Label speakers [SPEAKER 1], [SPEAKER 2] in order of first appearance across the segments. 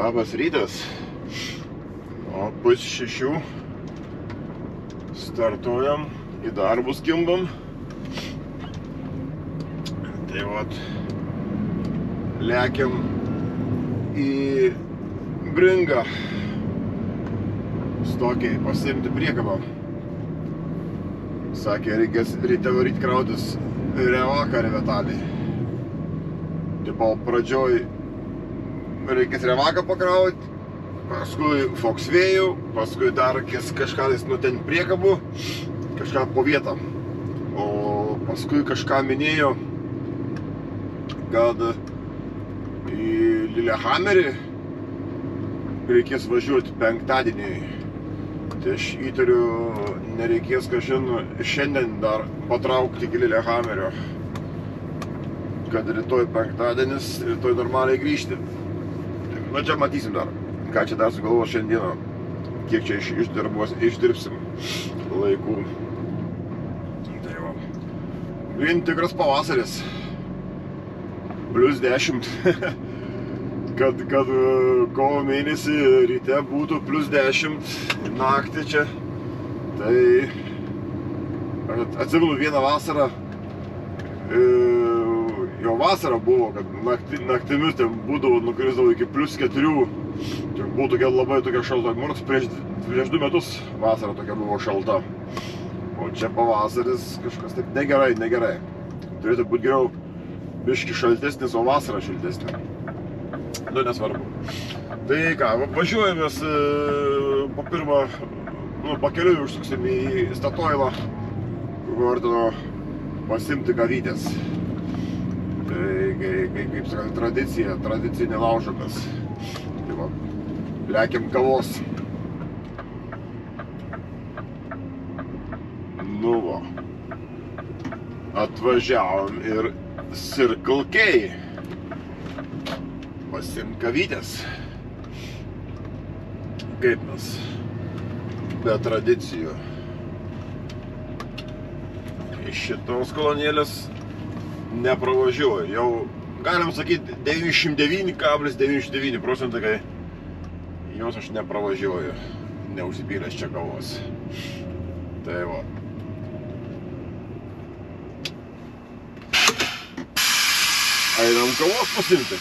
[SPEAKER 1] Labas rytas. O pus 6 startuojam, į darbus kimbam. Tai vat, lekiam į Bringą stokiai pasiimti priekabą. Sakė, reikės ryte varyt krautis revaką revetalį. Tipo, pradžioj reikės revaką pakrauti, paskui foksvėjų, paskui dar kažką ten priekabų, kažką po vietą. O paskui kažką minėjo, kad į Lillehammerį reikės važiuoti penktadienį. Tai aš įtariu, nereikės kažin šiandien dar patraukti iki Lillehammerio, kad rytoj penktadienis, rytoj normaliai grįžti. Na čia matysim dar, ką čia dar sugalvo šiandieną, kiek čia išdirbsim laikų. Tai va. Tikras pavasaris, +10. kad kovo mėnesį ryte būtų +10, naktį čia. Tai atsimenu vieną vasarą, jau vasara buvo, kad naktimis ten būdavo, nukrisdavo iki +4. Tai buvo tokia labai tokia šalta. Nors prieš 2 metus vasara tokia buvo šalta. O čia pavasaris kažkas taip negerai. Turėtų būti geriau biški šaltesnis, o vasara šiltesnė. Nu, nesvarbu. Tai ką, važiuojamės po pirmą, pakeliui užsuksim į Statoilą, Gordino pasimti kavytės. Tai, kaip sakant, tradicija nelaužomas. Tai va, lekiam kavos. Nu va, atvažiavom ir Circle K pasimt kavytės. Kaip mes be tradicijų. Iš šitos kolonėlės nepravažiuoju. Jau galim sakyti 99,99%, kai jos aš nepravažiuoju. Neužsipylęs čia kavos. Tai va. Einam kavos pasimti.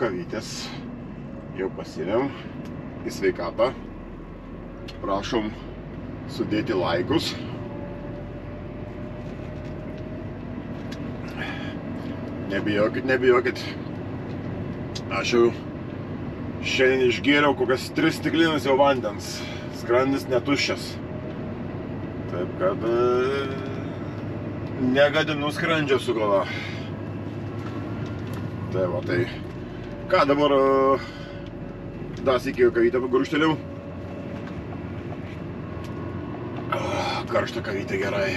[SPEAKER 1] Kavytės jau pasirėm į sveikatą. Prašom sudėti laikus. Nebijokit. Aš jau šiandien išgėriau kokias 3 stiklinės jau vandens. Skrandis netuščias. Taip kad negadinu skrandžio su galva. Tai va, tai ką dabar dar sykį kavytę pagurkšteliau. Karšta kavytė gerai.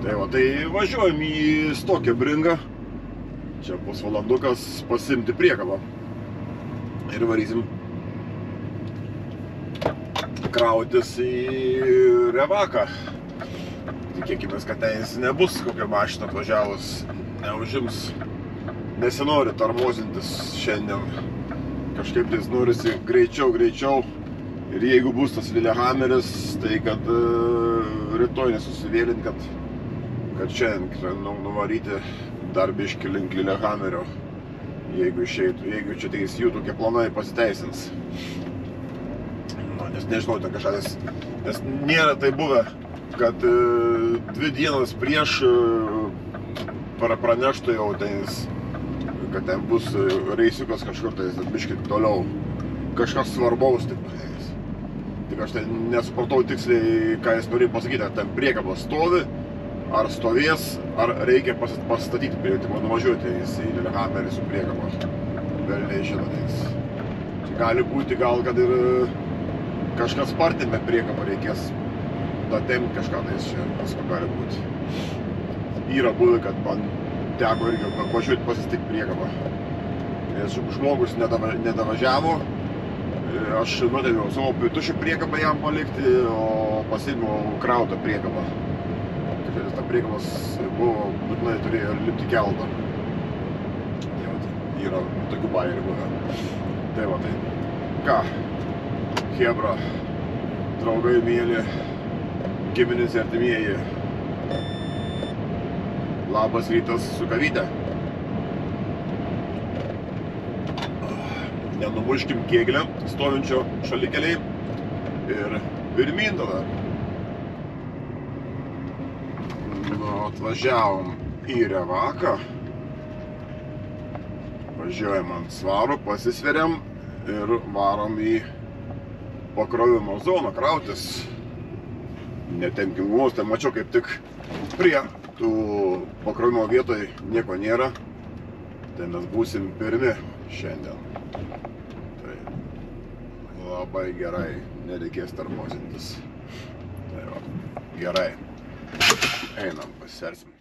[SPEAKER 1] Tai va, tai važiuojam į Stokę Bringą. Čia pusvalandukas pasimti priekabą. Ir varysim krautis į revaką. Tikėkimės, kad ten nebus kokia mašina atvažiavus, neužims. Nesinori tarmozintis šiandien. Kažkaip tais norisi greičiau. Ir jeigu bus tas Lillehammeris, tai kad rytoj nesusivėlint, kad šiandien nuvaryti dar biškį link Lillehammerio. Jeigu išeitų, jeigu čia tais jų tokie planai pasiteisins. Nes nežinau, ten kažkas, nes nėra tai buvę, kad 2 dienas prieš praneštų jau tais, kad ten bus reisiukas kažkur tais, biškį toliau, kažkas svarbaus. Tik aš tai nesupratau tiksliai, ką jis norėjo pasakyti, ar ten priekaba stovi, ar stovės, ar reikia pastatyti prie, tai nuvažiuoti į Lillehammerį su priekaba. Velniai žinotės. Čia gali būti gal, kad ir kažkas spartinę priekabą reikės datemti kažką, tai čia visko gali būti. Yra buvę, kad man teko irgi važiuoti pasistikti priekabą. Nes žmogus nedavažiavo, aš nuteviau savo tuščią priekabą jam palikti, o pasiėmiau krautą priekabą. Kad ta priekabas buvo, būtinai turėjo lipti keltą. Tai va, yra tokių bajerių buvę. Tai va, tai ką, chebra, draugai mėly, giminės artimieji. Labas rytas su kavyte. Nenumuškim kėglę, stovinčio šalikeliai ir pirmyn tada. Nu, atvažiavom į Revaką. Važiuojam ant svarų, pasisveriam ir varom į pakrovimo zoną krautis. Netemkim gumus, tai mačiau kaip tik prie tų pakrovimo vietoj nieko nėra. Tai mes būsim pirmi šiandien. Tai labai gerai, nereikės tarmozintis. Tai va, gerai. Einam, pasisersim.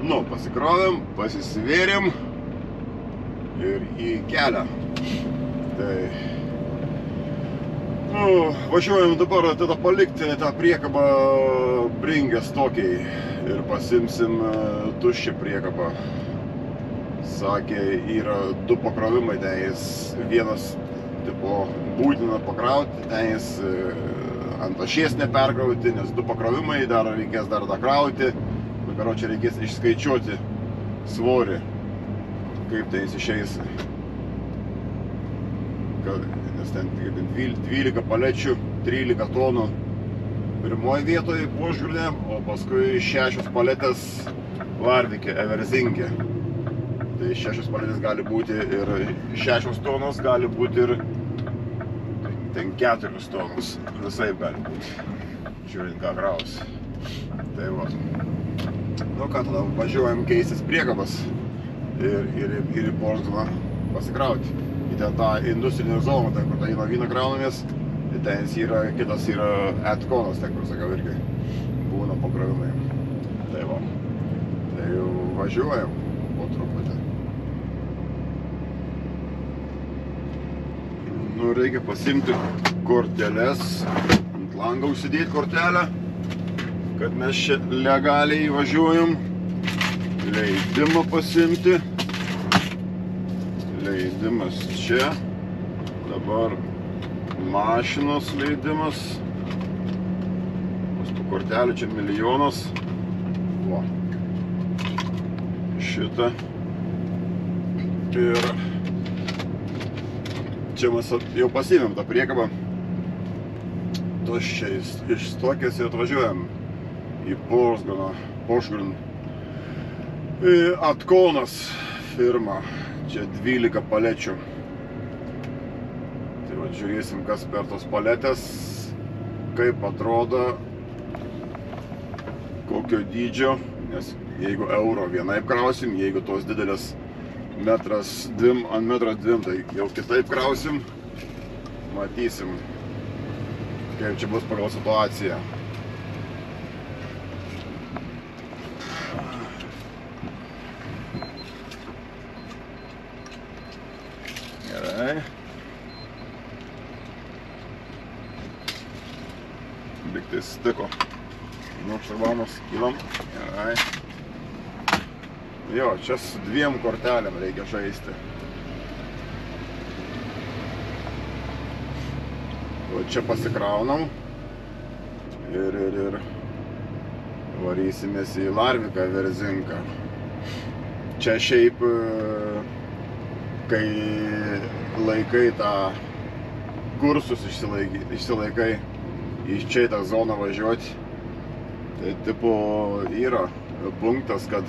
[SPEAKER 1] Nu, pasikrovėm, pasisvėrėm ir į kelią. Tai nu, važiuojam dabar tada palikti tą priekabą Bringės tokiai ir pasimsim tuščią priekabą. Sakė, yra du pakrovimai, tenais vienas tipo būtina pakrauti, tenais ant ašies neperkrauti, nes du pakrovimai, dar reikės dar tą krauti. Čia reikės išskaičiuoti svorį, kaip tai jis išeis. Nes ten 12 palečių, 13 tonų pirmoje vietoje Požgirne, o paskui 6 paletės Larvike, Everzinge. Tai 6 paletės gali būti ir 6 tonos, gali būti ir ten 4 tonos. Visaip gali būti, žiūrint ką kraus. Tai va. Nu ką, tada važiuojam keistis priekabas ir į Požgirną pasikrauti. Į ten tą industrinę zoną, ten kur tą vyną kraunamės, ten yra, kitas yra Atkonas, ten kur sakiau irgi būna pakrovimai. Tai va, tai jau važiuojam po truputį. Dabar reikia pasiimti korteles, ant langą užsidėti kortelę, kad mes čia legaliai važiuojam. Leidimą pasiimti. Leidimas čia. Dabar mašinos leidimas. Tų kortelių čia milijonas. Va. Šitą. Ir čia mes jau pasiėmėm tą priekabą. Tuščiai iš Stokės ir atvažiuojam į Požgrun. Atkonas firma. Čia 12 palečių. Tai va, žiūrėsim, kas per tos paletės, kaip atrodo, kokio dydžio, nes jeigu euro vienaip krausim, jeigu tos didelės metras 2 ant metro 2, tai jau kitaip krausim, matysim, kaip čia bus pagal situaciją. Gerai. Liktai stiko. Nu, šarbamas, kylam. Gerai. Jo, čia su 2 kortelėm reikia žaisti. O čia pasikraunam. Ir varysimės į Larviką, Verzinką. Čia šiaip, kai laikai tą kursus išsilaikai iš čia į tą zoną važiuoti, tai tipo yra punktas, kad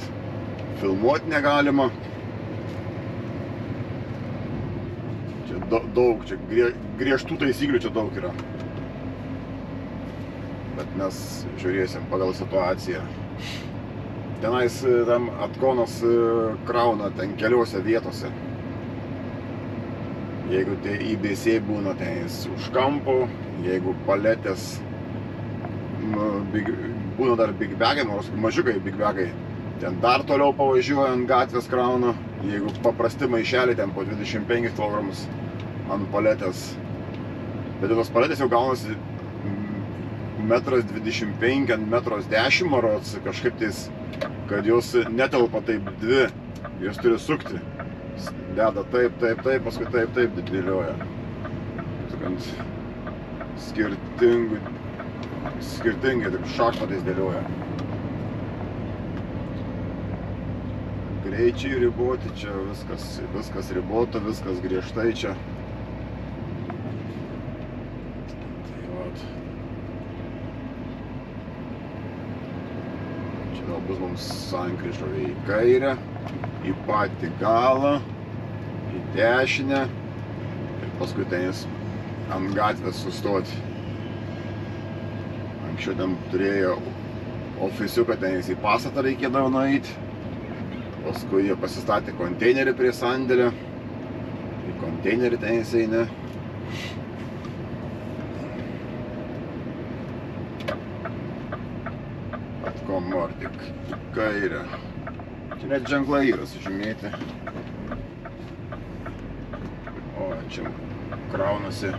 [SPEAKER 1] filmuoti negalima. Čia daug, čia griežtų taisyklių čia daug yra. Bet mes žiūrėsim pagal situaciją. Tenais tam Atkonas krauna ten keliose vietose. Jeigu tai IBC būna tenais už kampo, jeigu paletės būna dar big bagai, nors mažiukai big bagai, ten dar toliau pavažiuojant gatvės krauna, jeigu paprasti maišeliai ten po 25 kg ant paletės. Bet tos paletės jau gaunasi 1,25 m ant 1,10 m marods, kažkaip tais, kad jos netelpa taip 2, jos turi sukti. Deda taip, paskui taip dėlioja. Tukant skirtingai, taip šachmatais dėlioja. Greičiai riboti, čia viskas ribota, viskas griežtai čia. Tai vat. Čia gal bus mums sankryža į kairę, į patį galą, į dešinę ir paskui tenis ant gatvės sustoti. Anksčiau ten turėjo ofisiuką, tenis į pastatą reikėdavo nueiti. Paskui jie pasistatė konteinerį prie sandėlio. Į konteinerį tenis eina. Atkomortik į kairę. Čia net ženklai yra sužymėti. O, čia kraunasi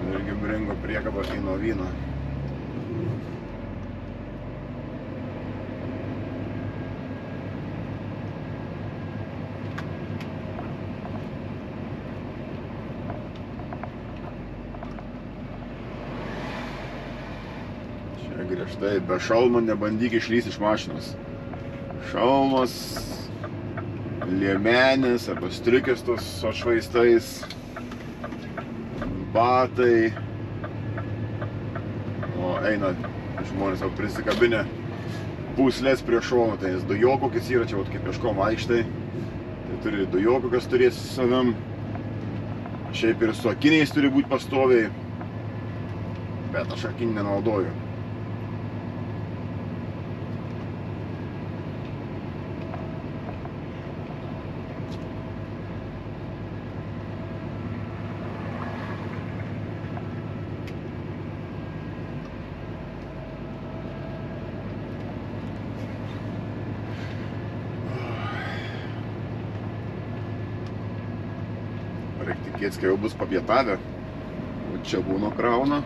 [SPEAKER 1] irgi bringo priekaba į Novyną. Čia griežtai, be šalmo nebandyk išlįsti iš mašinos. Šalmas, liemenis arba striukės tos su atšvaistais, batai. O eina žmonės jau prisikabinę pūslės prie šono, tai jis dujokokis yra, čia vat kaip Peškom aikštai. Tai turi dujokokas turėti su savim. Šiaip ir su akiniais turi būti pastoviai, bet aš akinį nenaudoju. Reikia tikėtis, kai jau bus papietavę. O čia būna krauna.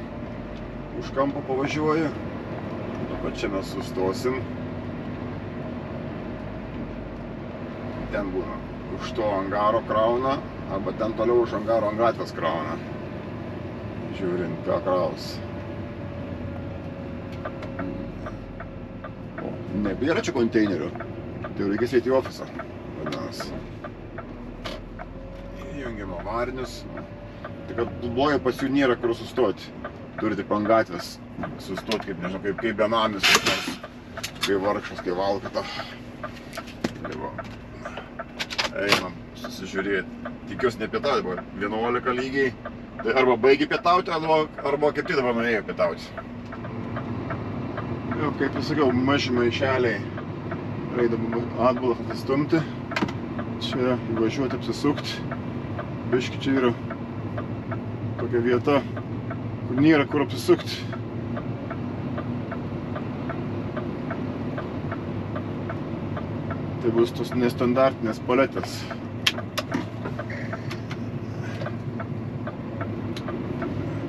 [SPEAKER 1] Už kampo pavažiuoja. Dabar čia mes sustosim. Ten būna. Už to angaro krauna. Arba ten toliau už angaro ant gatvės krauna. Žiūrint, ką kraus. O, nebėra čia konteinerių. Tai jau reikės eiti į ofisą. Vadinasi. Įjungiam avarinius. Tai kad blogai pas jų nėra kur sustoti. Turi tik ant gatvės sustoti, kaip, nežinau, kaip benamis, kaip vargšas, kaip valkata. Tai va. Einam susižiūrėti. Tikiuosi nepietauti, buvo 11 lygiai. Tai arba baigi pietauti, arba kaip tik dabar norėjo pietauti. Jau, kaip jau sakiau, maži maišeliai. Reidam atbulas atsistumti. Čia įvažiuoti, apsisukti. Biški čia yra tokia vieta, kur nėra kur apsisukti. Tai bus tos nestandartinės paletės.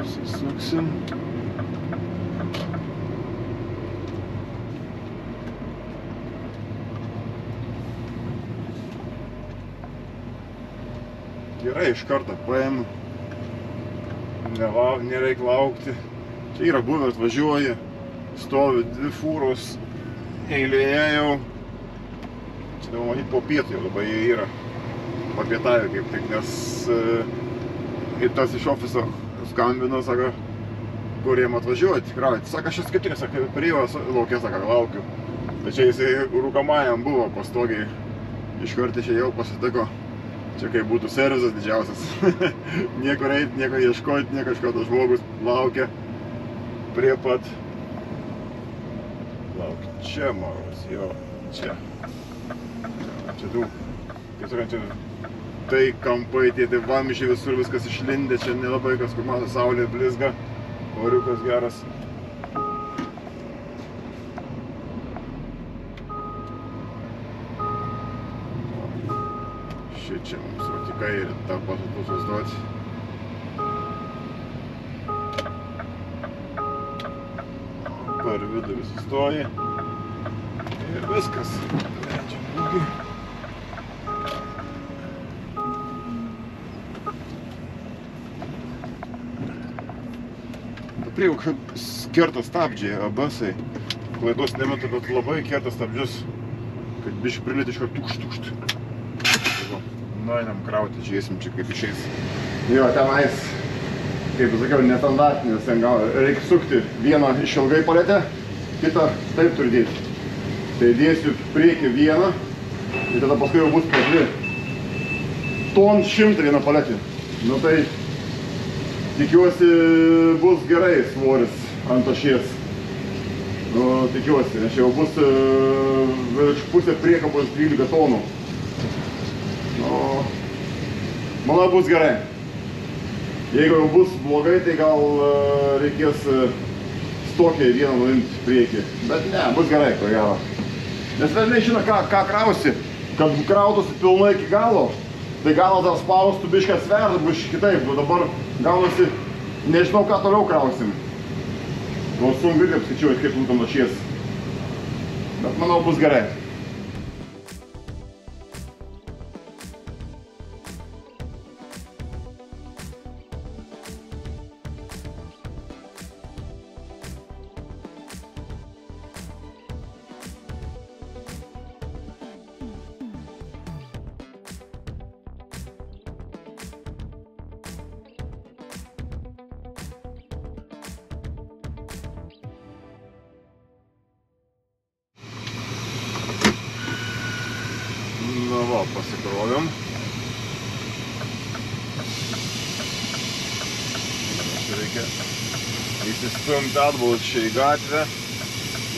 [SPEAKER 1] Apsisuksim. Gerai, iš karto paėmu. Nereik laukti. Čia yra buvę, atvažiuoja. Stovi 2 fūros eilėje jau. Čia jau matyt po pietų jau labai yra. Papietavę kaip tik, nes ir tas iš ofiso skambino, sako, kur jiem atvažiuoti, krauti. Sako, aš kaip tik, sako, priėjo lauke, sako, laukiu. Tai čia jisai rūkamajam buvo pastogiai. Iš karto čia jau pasitiko. Čia kaip būtų servizas didžiausias. Niekur eit, nieko ieškoti, nieko kažkotas žmogus laukia prie pat. Lauk, čia maros, jo, čia. Čia tų, kaip sakant, čia tai kampai, tie vamžiai visur viskas išlindė, čia nelabai kas, kur mato saulė blizga, oriukas geras. Čia mums jau tik kairį tą patalpų susduoti. Per vidurį sustoji. Ir viskas. Leidžiam būgį. Prie jau kerta stabdžiai, abasai. Klaidos nemetu, bet labai kerta stabdžius. Kad biškai prilėti iš karto tukšt. Nu, einam krauti, žiūrėsim čia kaip išeis. Jo, tenais, kaip sakiau, nestandartinis, ten gal reikia sukti vieną išilgai paletę, kitą taip turi dėti. Tai dėsiu priekį vieną ir tada paskui jau bus per 2 ton 100 vieną paletį. Nu tai tikiuosi bus gerai svoris ant ašies. Nu, tikiuosi, nes jau bus virš pusė priekabos 12 tonų. Manau, bus gerai. Jeigu jau bus blogai, tai gal reikės stokiai vieną nuimti priekį. Bet ne, bus gerai, ko gero. Nes velniai žino, ką krausi. Kad krautųsi pilnai iki galo, tai galas dar spaustų bišką svertų, bus kitaip. O dabar gaunasi, nežinau, ką toliau krausim. O sunku irgi apskaičiuoti, kaip būtum ašies. Bet manau, bus gerai. Nu va, pasikrovėm. Čia reikia įsistumti atbulas čia į gatvę,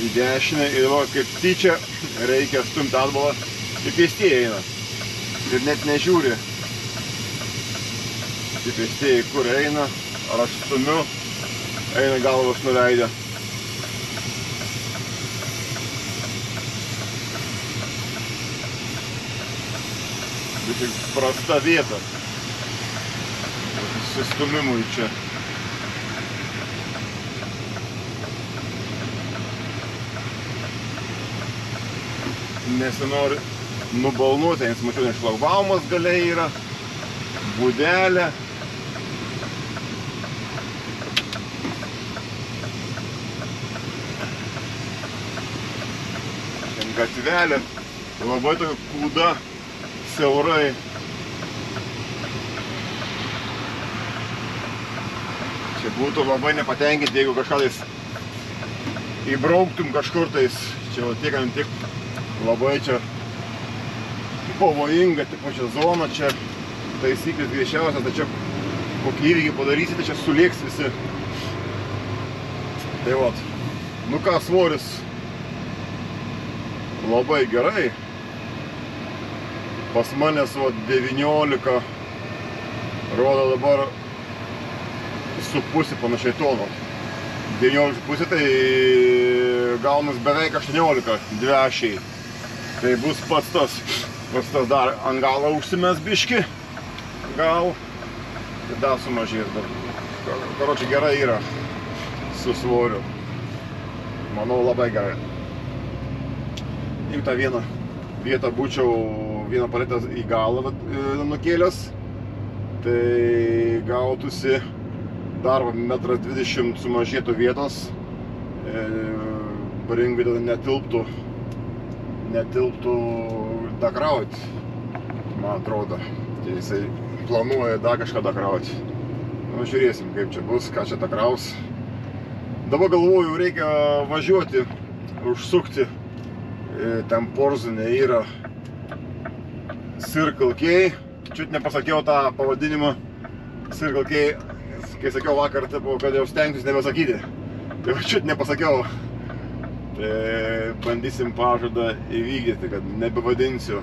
[SPEAKER 1] į dešinę ir va, kaip tyčia reikia stumti atbulą ir pėstieji eina. Ir net nežiūri, kaip pėstieji kur eina, ar aš stumiu, eina galvas nuleidę. Bet tik prasta vieta. sustumimui čia. Nesinori nubalnuoti, nes mačiau, nes šlagbaumas galiai yra, būdelė. Gatvelė, labai tokia kūda, siaurai. Čia būtų labai nepatenkinti, jeigu kažką tais įbrauktum kažkur tais. Čia tiek labai čia pavojinga, tipo čia zona, čia taisyklės griežčiausias, tai čia kokį įvykį padarysite, čia sulėks visi. Tai vat, nu ką, svoris labai gerai. Pas manęs 19 rodo dabar su pusė panašiai tono. 19,5 tai gaunas beveik 18 dvešiai. Tai bus pats tas dar ant galo užsimes biški. Gal ir dar sumažės dar. Karočiui gerai yra su svoriu. Manau labai gerai. Jeigu tą vieną vietą būčiau vieną paletę į galą nukėlęs, tai gautųsi dar 1,20 m sumažėtų vietos, ringui tada netilptų dakrauti, man atrodo. Tai jisai planuoja dar kažką dakrauti. Nu, žiūrėsim, kaip čia bus, ką čia dakraus. Dabar galvoju, reikia važiuoti, užsukti. Ten Porzūne yra Circle K. Čiut nepasakiau tą pavadinimą Circle K, kai sakiau vakar, kad jau stengsiuosi nebesakyti. Tai čiut nepasakiau. Tai bandysim pažadą įvykdyti, kad nebevadinsiu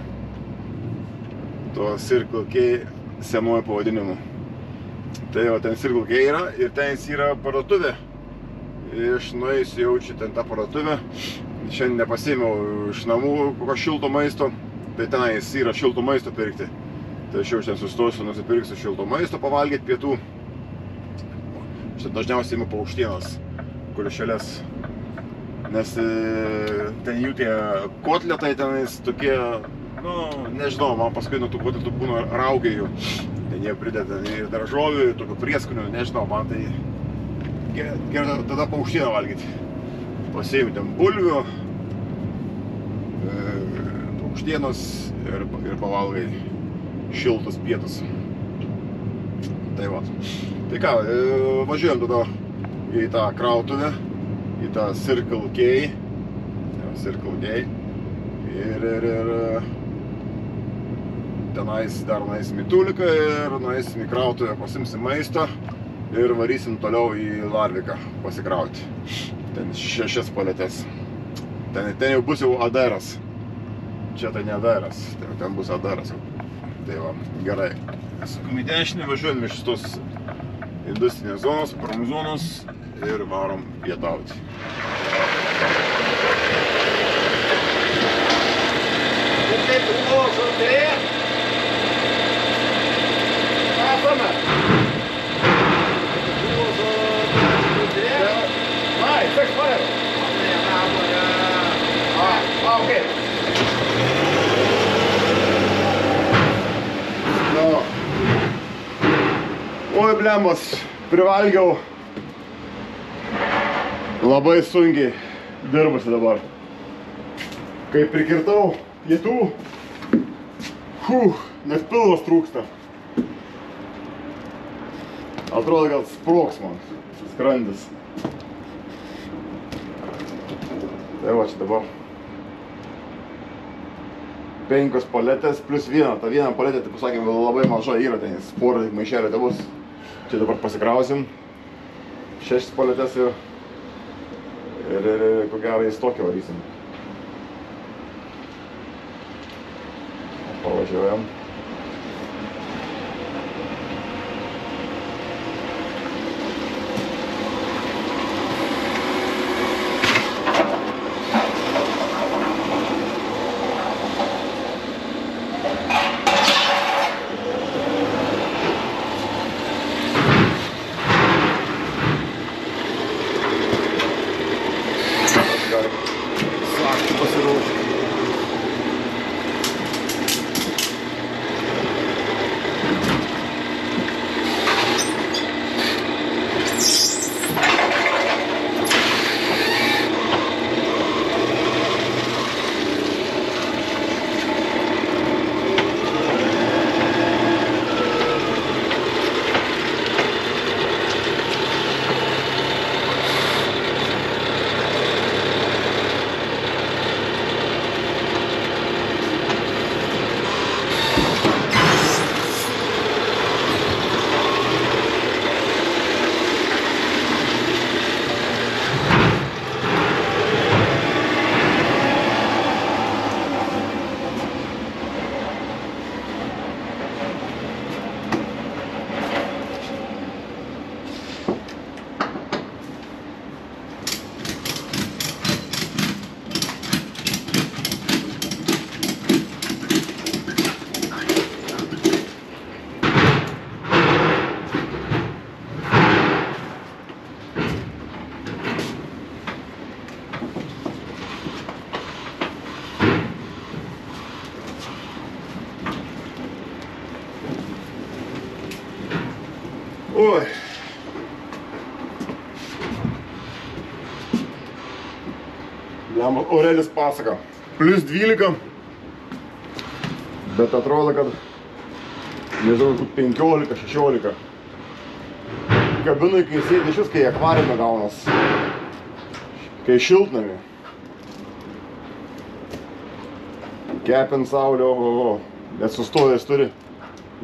[SPEAKER 1] to Circle K senuoju pavadinimu. Tai jau ten Circle K yra ir ten yra parduotuvė. Aš nueisiu jaučiu ten tą parduotuvę. Šiandien nepasiėmiau iš namų kokio šilto maisto, tai tenais yra šilto maisto pirkti. Tai aš jau šiandien sustosiu, nusipirksiu šilto maisto, pavalgyti pietų. Šiandien dažniausiai imu paukštienos, kulešėlės. Nes ten jų tie kotletai tenais tokie, nu, nežinau, man paskui nuo tų kotletų būna raugėjų. Ten jie prideda ir daržovių, ir tokių prieskonių, nežinau, man tai gerai tada paukštieną valgyti. Pasiėmiau ten bulvių, paukštienos ir pavalgai šiltus pietus. Tai va. Tai ką, važiuojam tada į tą krautuvę, į tą Circle K. Circle K. Ir tenais dar nueisim į Tuliką ir nueisim į krautuvę, pasimsim maisto ir varysim toliau į Larviką pasikrauti. Ten 6 paletes. Ten jau bus jau Adaras. Čia tai ne Adaras, ten bus Adaras. Tai va, gerai. Sukam į dešinį, važiuojam iš šitos industrinės zonos, pramzonos ir varom pietauti. Kaip buvo šaltėje? Esame. Six fire. Okay. No. Oi, blembas, privalgiau. Labai sunkiai dirbasi dabar. Kai prikirtau pietų, net pilvas trūksta. Atrodo, kad sprogs man skrandis. Tai va čia dabar 5 paletės plus 1. Ta viena paletė, tai pasakėm, labai maža yra, ten porą maišelio tai bus. Čia dabar pasikrausim 6 paletės ir ko gero į stokį varysim. Pavažiuojam. pasiruošę. Oi. Aurelis pasaka. Plius 12. Bet atrodo, kad nežinau, 15-16. Kabinui, kai sėdi šis, kai akvariume gaunas. Kai šiltnami. Kepint saulė, oho. Bet sustojęs turi.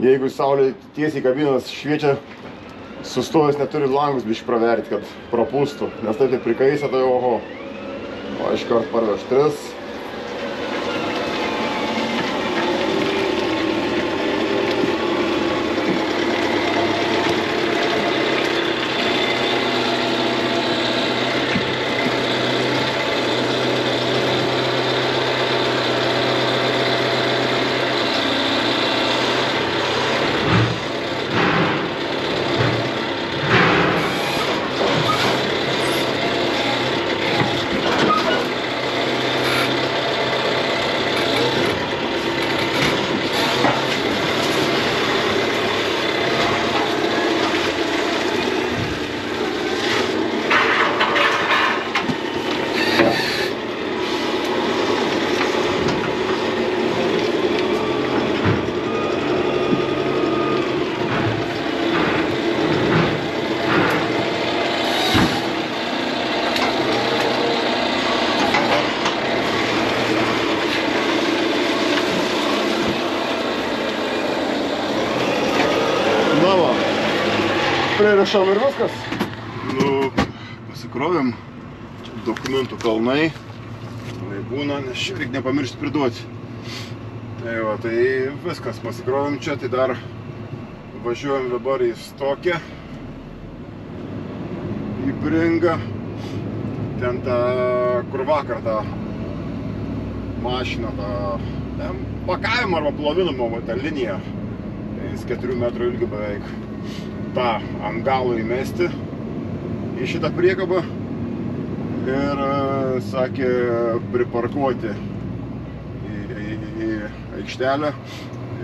[SPEAKER 1] Jeigu saulė tiesiai kabinas šviečia, sustojęs neturi langus biškį praverti, kad prapūstų. Nes taip prikaisė, tai oho. O iškart parveš 3. Pririšam ir viskas. Nu, pasikrovėm. Čia dokumentų kalnai. Tai būna, nes čia reikia nepamiršti priduoti. Tai va, tai viskas pasikrovėm čia, tai dar važiuojam dabar į Stokę. Į Bringą. Ten tą, kur vakar tą mašiną, tą pakavimą arba plovinimo tą liniją. Jis 4 metrų ilgio beveik. tą ant galo įmesti į šitą priekabą ir, sakė, priparkuoti į aikštelę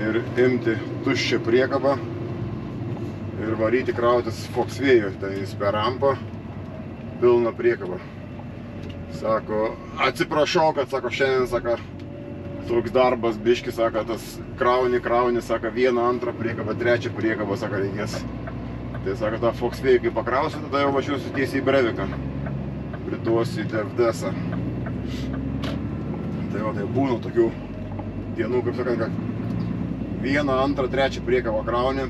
[SPEAKER 1] ir imti tuščią priekabą ir varyti krautis Foksvėjų, tai jis per rampą pilną priekabą. Sako, atsiprašau, kad, sako, šiandien, sako, toks darbas biški, sako, tas krauni, sako, vieną, antrą priekabą, trečią priekabą, sako, reikės. Tai, sako, tą Foksvėjų, kai pakrausiu, tada jau važiuosiu tiesiai į Breviką. Priduosiu į DFDS-ą. Tai va, tai būna tokių dienų, kaip sakant, kad vieną, antrą, trečią priekabą krauni.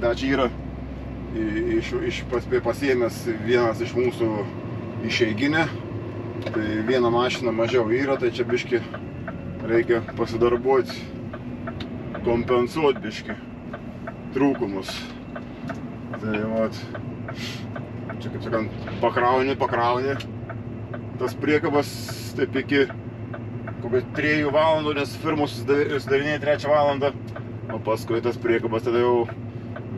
[SPEAKER 1] Da, čia yra pasiėmęs vienas iš mūsų išeiginę. Tai vieną mašiną mažiau yra, tai čia biški reikia pasidarbuoti, kompensuoti biški trūkumus. Tai vat, čia kaip sakant, pakrauni, tas priekabas taip iki kokio 3 valandų, nes firmos sudarinėja 3 valandą, o paskui tas priekabas tada jau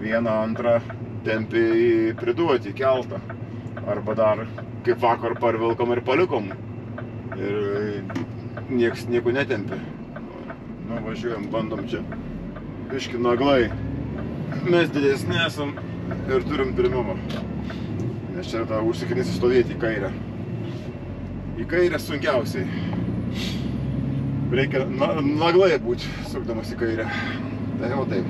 [SPEAKER 1] vieną, antrą tempi priduoti į keltą. Arba dar kaip vakar parvilkom ir palikom. Ir nieko netempia. Nu, važiuojam, bandom čia biški naglai. Mes didesni esam ir turim pirmumą. Nes čia tą užsikrinsi stovėti į kairę. Į kairę sunkiausiai. Reikia naglai būti sukdamas į kairę. Tai jau taip.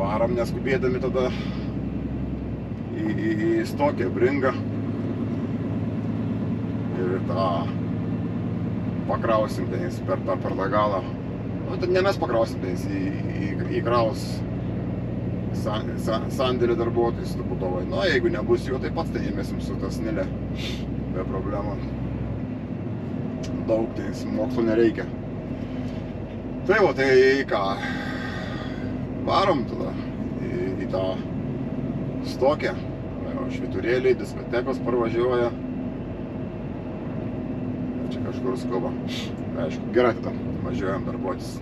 [SPEAKER 1] Varam neskubėdami tada į stokę bringą. Ir tą pakrausim tenis per tą galą. Nu, tai ne mes pakrausim tenis, įkraus sandėlį darbuotojus Tuputovai. Nu, jeigu nebus jo, tai pats ten įmėsim su tą snelę. Be problemų. Daug tenis, mokslo nereikia. Tai va, tai ką? Varom tada į tą stokę. Švyturėliai, diskotekos parvažiuoja. Čia kažkur skuba. Aišku, gerai tada, važiuojam darbuotis.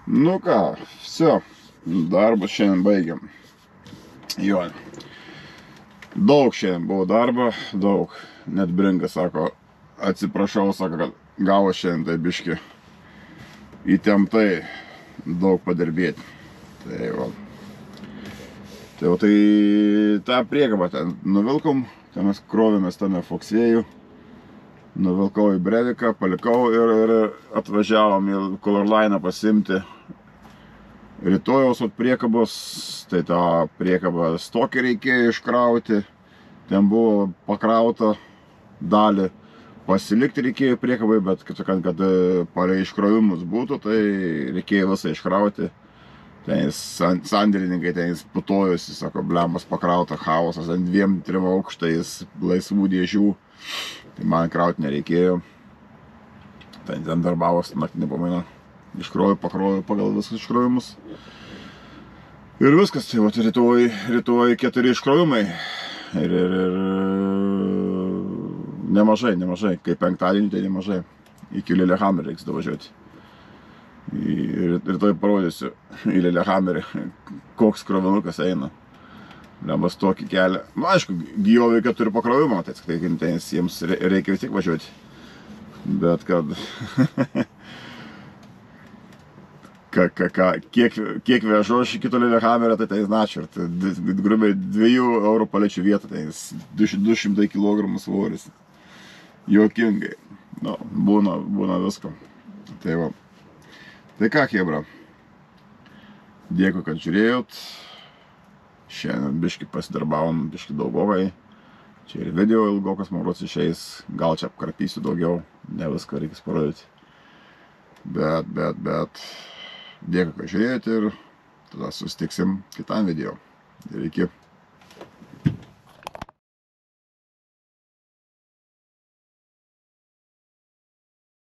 [SPEAKER 1] Nu ką, все, darbus šiandien baigiam. Jo, daug šiandien buvo darbo, daug. Net Bringa sako, atsiprašau, sako, kad gavo šiandien tai biški įtemptai daug padirbėti. Tai va. Tai va, tai tą priekabą ten nuvilkom, ten mes krovėmės tame Foksvėjų. Nuvilkau į Breviką, palikau ir atvažiavom į Colorline'ą pasimti rytojaus priekabos. Tai tą priekabą stokį reikėjo iškrauti. Ten buvo pakrauta dalį. Pasilikti reikėjo priekabai, bet kad palei iškrovimus būtų, tai reikėjo visą iškrauti. Ten sandėlininkai ten putojosi, sako, blemas pakrauta, chaosas ant 2-3 aukštais laisvų dėžių. Tai man krauti nereikėjo. Ten darbavosi naktinį pamainą. Iškroviau, pakroviau pagal visus iškrovimus. Ir viskas, tai vat rytoj 4 iškrovimai. Ir nemažai, kaip penktadienį, tai nemažai. Iki Lillehammer reiks davažiuoti. Rytoj parodysiu į Lillehammerį, koks krovinukas eina. Lebas tokį kelią. Na, aišku, Gijovai 4 pakrovimo, tai jiems reikia vis tiek važiuoti. Bet kad kiek vežu aš iki toli Lillehammerą, tai tai značio. Grubiai 2 eurų paliečių vietą, tai 200 kg svoris. Juokingai. Nu, būna visko. Tai va. Tai ką, chebra. Dėkui, kad žiūrėjot. Šiandien biški pasidarbavom, biški daugovai. Čia ir video ilgokas maros išeis. Gal čia apkarpysiu daugiau. Ne viską reikės parodyti. Bet. Dėkui, kad žiūrėjote ir tada susitiksim kitam video. Ir iki.